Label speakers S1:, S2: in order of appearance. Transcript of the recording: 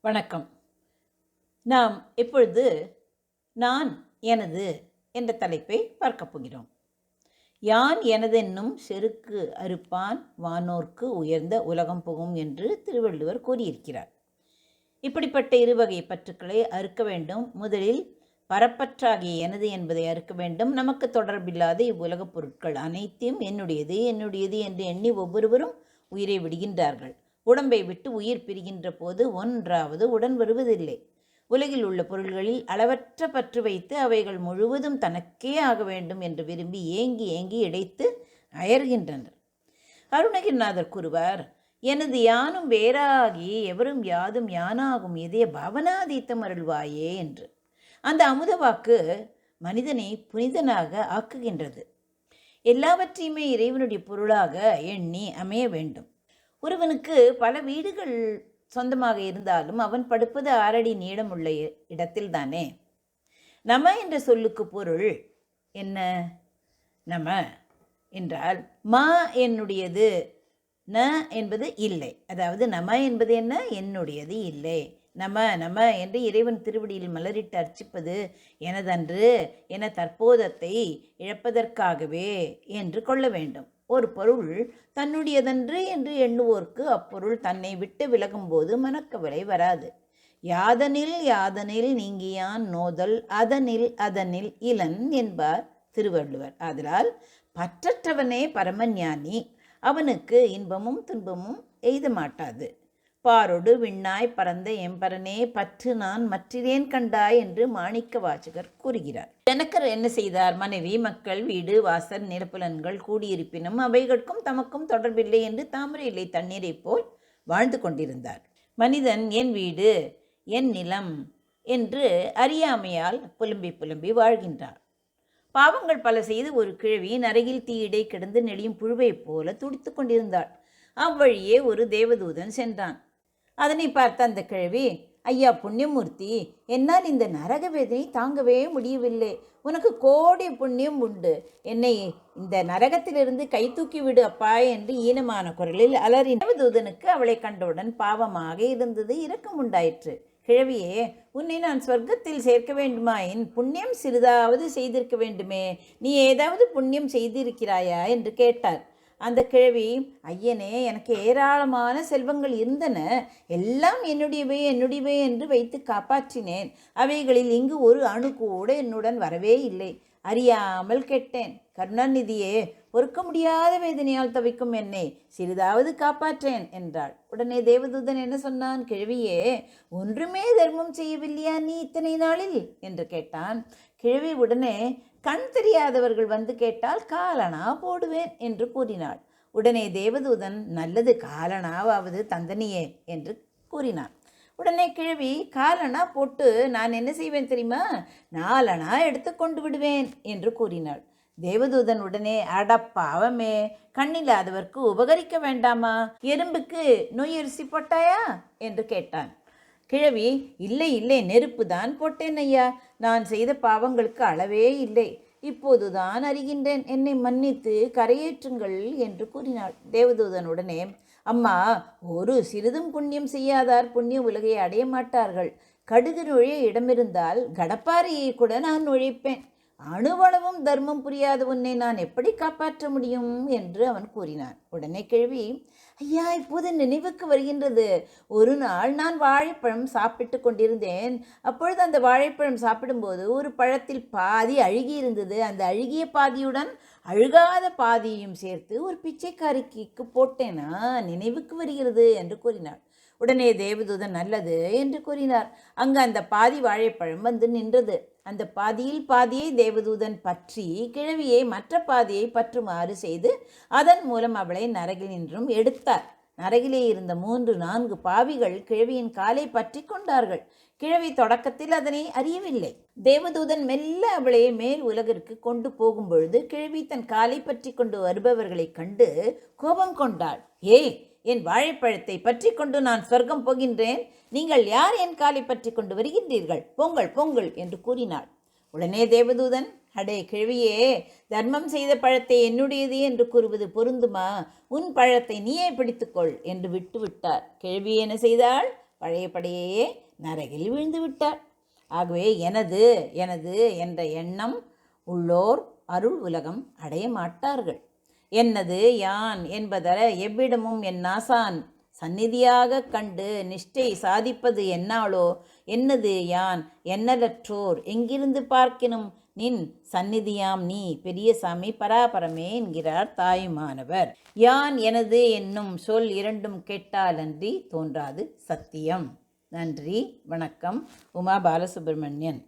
S1: வணக்கம். நாம் இப்பொழுது நான் எனது என்ற தலைப்பை பார்க்கப் போகிறோம். யான் எனதென்னும் செருக்கு அறுப்பான் வானோர்க்கு உயர்ந்த உலகம் புகும் என்று திருவள்ளுவர் கூறியிருக்கிறார். இப்படிப்பட்ட இருவகை பற்றுக்களை அறுக்க வேண்டும். முதலில் பரப்பற்றாகிய எனது என்பதை அறுக்க வேண்டும். நமக்கு தொடர்பில்லாத இவ்வுலகப் பொருட்கள் அனைத்தையும் என்னுடையது என்னுடையது என்று எண்ணி ஒவ்வொருவரும் உயிரை விடுகின்றார்கள். உடம்பை விட்டு உயிர் பிரிகின்ற போது ஒன்றாவது உடன் வருவதில்லை. உலகில் உள்ள பொருள்களில் அளவற்ற பற்று வைத்து அவைகள் முழுவதும் தனக்கே ஆக வேண்டும் என்று விரும்பி ஏங்கி ஏங்கி இழைத்து அயர்கின்றனர். அருணகிரிநாதர் கூறுவார், எனது யானும் வேறாகி எவரும் யாதும் யானாகும் இதய பவனாதீத்தம் அருள்வாயே என்று. அந்த அமுத வாக்கு மனிதனை புனிதனாக ஆக்குகின்றது. எல்லாவற்றையுமே இறைவனுடைய பொருளாக எண்ணி அமைய வேண்டும். ஒருவனுக்கு பல வீடுகள் சொந்தமாக இருந்தாலும் அவன் படுப்பது 6 அடி நீளமுள்ள இடத்தில்தானே. நம என்ற சொல்லுக்கு பொருள் என்ன? நம என்றால் மா என்னுடையது, ந என்பது இல்லை. அதாவது நம என்பது என்ன? என்னுடையது இல்லை. நம நம என்று இறைவன் திருவடியில் மலரிட்டு அர்ச்சிப்பது எனதன்று என தற்போதத்தை இழப்பதற்காகவே என்று கொள்ள வேண்டும். ஒரு பொருள் தன்னுடையதன்று என்று எண்ணுவோர்க்கு அப்பொருள் தன்னை விட்டு விலகும்போது மனக்கவலை வராது. யாதனில் யாதனில் நீங்கியான் நோதல் அதனில் அதனில் இளன் என்பார் திருவள்ளுவர். ஆதலால் பற்றற்றவனே பரமஞானி. அவனுக்கு இன்பமும் துன்பமும் எய்த மாட்டாது. பாரொடு விண்ணாய் பரந்த எம்பரனே பற்று நான் மற்றிலேன் கண்டாய் என்று மாணிக்க வாசகர் கூறுகிறார். ஜனகர் என்ன செய்தார்? மனைவி, மக்கள், வீடு, வாசல், நிலப்புலன்கள் கூடியிருப்பினும் அவைகளுக்கும் தமக்கும் தொடர்பில்லை என்று தாமரை இலை தண்ணீரை போல் வாழ்ந்து கொண்டிருந்தார். மனிதன் என் வீடு என் நிலம் என்று அறியாமையால் புலம்பி புலம்பி வாழ்கின்றார். பாவங்கள் பல செய்து ஒரு கிழவி நரகில் தீயிடை கிடந்து நெளியும் புழுவைப் போல துடித்து கொண்டிருந்தாள். அவ்வழியே ஒரு தேவதூதன் சென்றான். அதனை பார்த்த அந்த கிழவி, ஐயா புண்ணியமூர்த்தி, என்னால் இந்த நரக வேதனை தாங்கவே முடியவில்லை. உனக்கு கோடி புண்ணியம் உண்டு. என்னை இந்த நரகத்திலிருந்து கை தூக்கி விடு அப்பா என்று ஈனமான குரலில் அலறி. தேவதூதனுக்கு அவளை கண்டவுடன் பாவமாக இருந்தது, இரக்கம் உண்டாயிற்று. கிழவியே, உன்னை நான் சொர்க்கத்தில் சேர்க்க வேண்டுமாயின் புண்ணியம் சிறிதாவது செய்திருக்க வேண்டுமே. நீ ஏதாவது புண்ணியம் செய்திருக்கிறாயா என்று கேட்டார். அந்த கிழவி, ஐயனே, எனக்கு ஏராளமான செல்வங்கள் இருந்தன. எல்லாம் என்னுடையவை என்று வைத்து காப்பாற்றினேன். அவைகளில் இங்கு ஒரு அணு கூட என்னுடன் வரவே இல்லை. அறியாமல் கெட்டேன். கருணாநிதியே, பொறுக்க முடியாத வேதனையால் தவிக்கும் என்னை சிறிதாவது காப்பாற்றேன் என்றாள். உடனே தேவதூதன் என்ன சொன்னான்? கிழவியே, ஒன்றுமே தர்மம் செய்யவில்லையா நீ இத்தனை நாளில் என்று கேட்டான். கிழவி உடனே, கண் தெரியாதவர்கள் வந்து கேட்டால் காலனா போடுவேன் என்று கூறினாள். உடனே தேவதூதன், நல்லது, காலனாவது தந்தனியே என்று கூறினான். உடனே கிழவி, காலனா போட்டு நான் என்ன செய்வேன் தெரியுமா? 4 அணா எடுத்துக்கொண்டு விடுவேன் என்று கூறினாள். தேவதூதன் உடனே, அடப்பாவமே, கண்ணில்லாதவர்க்கு உபகரிக்க வேண்டாமா? எறும்புக்கு நொய்யரிசி போட்டாயா என்று கேட்டான். கிழவி, இல்லை இல்லை, நெருப்பு தான் போட்டேன் ஐயா. நான் செய்த பாவங்களுக்கு அளவே இல்லை. இப்போதுதான் அறிகின்றேன். என்னை மன்னித்து கரையேற்றுங்கள் என்று கூறினாள். தேவதூதன் உடனே, அம்மா, ஒரு சிறிதும் புண்ணியம் செய்யாதார் புண்ணிய உலகை அடைய மாட்டார்கள். கடுகு நுழைய இடமிருந்தால் கடப்பாறையை கூட நான் நுழைப்பேன். அணுவளவும் தர்மம் புரியாத உன்னை நான் எப்படி காப்பாற்ற முடியும் என்று அவன் கூறினான். உடனே கிழவி, ஐயா, இப்போது நினைவுக்கு வருகின்றது. ஒரு நாள் நான் வாழைப்பழம் சாப்பிட்டு கொண்டிருந்தேன். அப்பொழுது அந்த வாழைப்பழம் சாப்பிடும்போது ஒரு பழத்தில் பாதி அழுகி இருந்தது. அந்த அழுகிய பாதியுடன் அழுகாத பாதியையும் சேர்த்து ஒரு பிச்சைக்காரிக்கு போட்டேனா, நினைவுக்கு வருகிறது என்று கூறினாள். உடனே தேவதூதன் நல்லது என்று கூறினார். அங்கு அந்த பாதி வாழைப்பழம் வந்து நின்றது. அந்த பாதியில் பாதியை தேவதூதன் பற்றி கிழவியை மற்ற பாதியை பற்றுமாறு செய்து அதன் மூலம் அவளை நரகில் நின்றும் எடுத்தார். நரகிலே இருந்த 3-4 பாவிகள் கிழவியின் காலை பற்றி கொண்டார்கள். கிழவி தொடக்கத்தில் அதனை அறியவில்லை. தேவதூதன் மெல்ல அவளை மேல் உலகிற்கு கொண்டு போகும் பொழுது கிழவி தன் காலை பற்றி கொண்டு வருபவர்களை கண்டு கோபம் கொண்டாள். ஏய், என் வாழைப்பழத்தை பற்றி கொண்டு நான் சொர்க்கம் போகின்றேன். நீங்கள் யார் என் காலை பற்றி கொண்டு வருகின்றீர்கள்? பொங்கல் பொங்கல் என்று கூறினாள். உடனே தேவதூதன், அடே கிழவியே, தர்மம் செய்த பழத்தை என்னுடையது என்று கூறுவது பொருந்துமா? உன் பழத்தை நீயே பிடித்துக்கொள் என்று விட்டு விட்டார். கிழவி என்ன செய்தாள்? பழையபடியே நரகில் விழுந்து விட்டார். ஆகவே எனது எனது என்ற எண்ணம் உள்ளோர் அருள் உலகம் அடைய மாட்டார்கள். என்னது யான் என்பதர எவ்விடமும் என் ஆசான் சந்நிதியாக கண்டு நிஷ்டை சாதிப்பது என்னாலோ. என்னது யான் என்னலற்றோர் எங்கிருந்து பார்க்கினும் நின் சந்நிதியாம் நீ பெரியசாமி பராபரமே என்கிறார் தாயுமானவர். யான் எனது என்னும் சொல் இரண்டும் கேட்டாலன்றி தோன்றாது சத்தியம். நன்றி, வணக்கம். உமா பாலசுப்ரமணியன்.